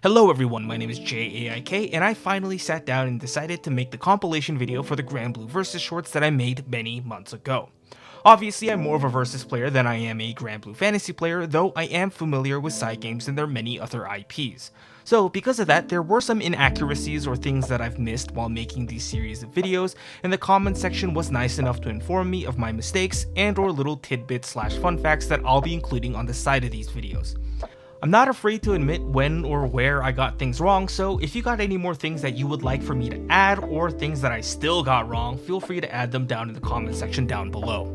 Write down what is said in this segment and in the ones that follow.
Hello everyone, my name is JaeAIK, and I finally sat down and decided to make the compilation video for the Granblue versus shorts that I made many months ago. Obviously, I'm more of a versus player than I am a Granblue fantasy player, though I am familiar with side games and their many other IPs. So because of that, there were some inaccuracies or things that I've missed while making these series of videos, and the comment section was nice enough to inform me of my mistakes and or little tidbits / fun facts that I'll be including on the side of these videos. I'm not afraid to admit when or where I got things wrong, so if you got any more things that you would like for me to add or things that I still got wrong, feel free to add them down in the comment section down below.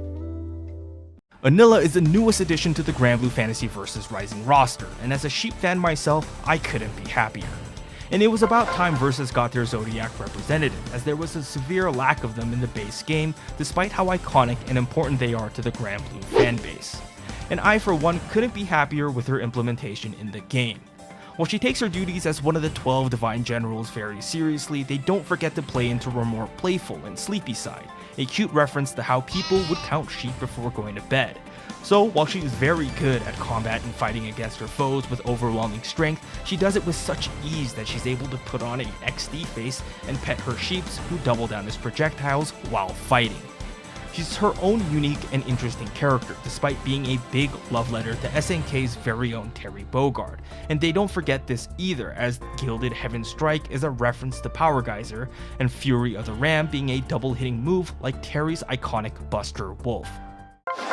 Anilla is the newest addition to the Granblue Fantasy vs Rising roster, and as a Sheep fan myself, I couldn't be happier. And it was about time Versus got their Zodiac representative, as there was a severe lack of them in the base game, despite how iconic and important they are to the Granblue fanbase. And I for one couldn't be happier with her implementation in the game. While she takes her duties as one of the 12 Divine Generals very seriously, they don't forget to play into her more playful and sleepy side, a cute reference to how people would count sheep before going to bed. So while she is very good at combat and fighting against her foes with overwhelming strength, she does it with such ease that she's able to put on a XD face and pet her sheeps who double down as projectiles while fighting. She's her own unique and interesting character, despite being a big love letter to SNK's very own Terry Bogard. And they don't forget this either, as Gilded Heaven Strike is a reference to Power Geyser, and Fury of the Ram being a double hitting move like Terry's iconic Buster Wolf.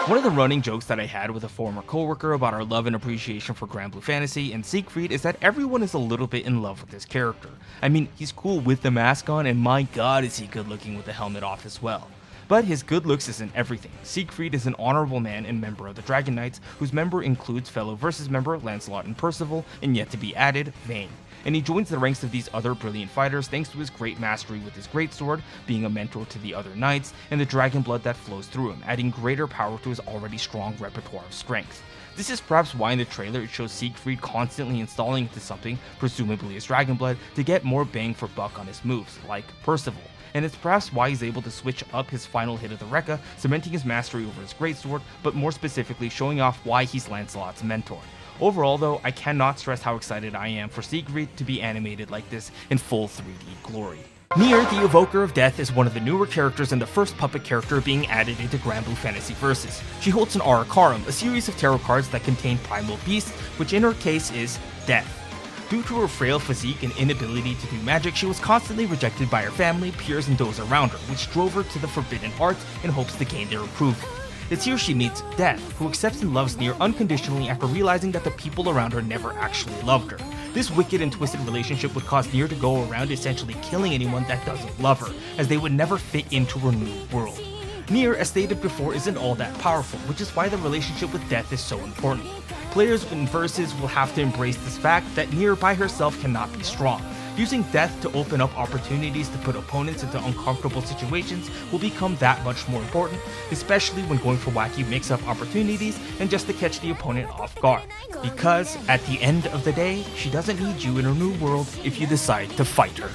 One of the running jokes that I had with a former coworker about our love and appreciation for Granblue Fantasy and Siegfried is that everyone is a little bit in love with this character. I mean, he's cool with the mask on, and my god is he good looking with the helmet off as well. But his good looks isn't everything. Siegfried is an honorable man and member of the Dragon Knights, whose member includes fellow Versus member Lancelot and Percival, and yet to be added, Vayne. And he joins the ranks of these other brilliant fighters thanks to his great mastery with his greatsword, being a mentor to the other knights, and the dragon blood that flows through him, adding greater power to his already strong repertoire of strength. This is perhaps why in the trailer it shows Siegfried constantly installing into something, presumably his dragon blood, to get more bang for buck on his moves, like Percival. And it's perhaps why he's able to switch up his final hit of the Rekka, cementing his mastery over his greatsword, but more specifically showing off why he's Lancelot's mentor. Overall though, I cannot stress how excited I am for Siegfried to be animated like this in full 3D glory. Nier, the Evoker of Death, is one of the newer characters and the first puppet character being added into Granblue Fantasy Versus. She holds an Arakarum, a series of tarot cards that contain primal beasts, which in her case is Death. Due to her frail physique and inability to do magic, she was constantly rejected by her family, peers, and those around her, which drove her to the Forbidden Arts in hopes to gain their approval. It's here she meets Death, who accepts and loves Nier unconditionally after realizing that the people around her never actually loved her. This wicked and twisted relationship would cause Nier to go around essentially killing anyone that doesn't love her, as they would never fit into her new world. Nier, as stated before, isn't all that powerful, which is why the relationship with Death is so important. Players in Versus will have to embrace this fact that Nier by herself cannot be strong. Using Death to open up opportunities to put opponents into uncomfortable situations will become that much more important, especially when going for wacky mix-up opportunities and just to catch the opponent off guard. Because, at the end of the day, she doesn't need you in her new world if you decide to fight her.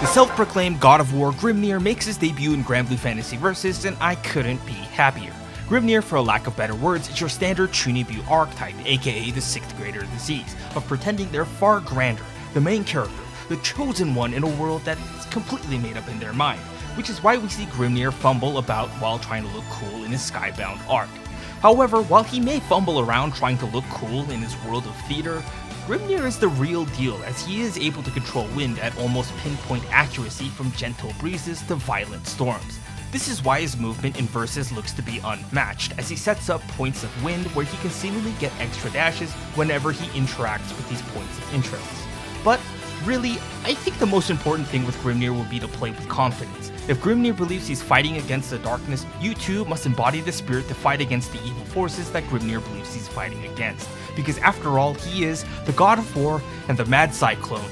The self-proclaimed God of War Grimnir makes his debut in Granblue Fantasy Versus, and I couldn't be happier. Grimnir, for a lack of better words, is your standard Chunibyu archetype, aka the 6th grader disease, of pretending they're far grander, the main character, the chosen one in a world that's completely made up in their mind, which is why we see Grimnir fumble about while trying to look cool in his Skybound arc. However, while he may fumble around trying to look cool in his world of theater, Grimnir is the real deal, as he is able to control wind at almost pinpoint accuracy from gentle breezes to violent storms. This is why his movement in Versus looks to be unmatched, as he sets up points of wind where he can seemingly get extra dashes whenever he interacts with these points of interest. But really, I think the most important thing with Grimnir will be to play with confidence. If Grimnir believes he's fighting against the darkness, you too must embody the spirit to fight against the evil forces that Grimnir believes he's fighting against. Because after all, he is the God of War and the Mad Cyclone.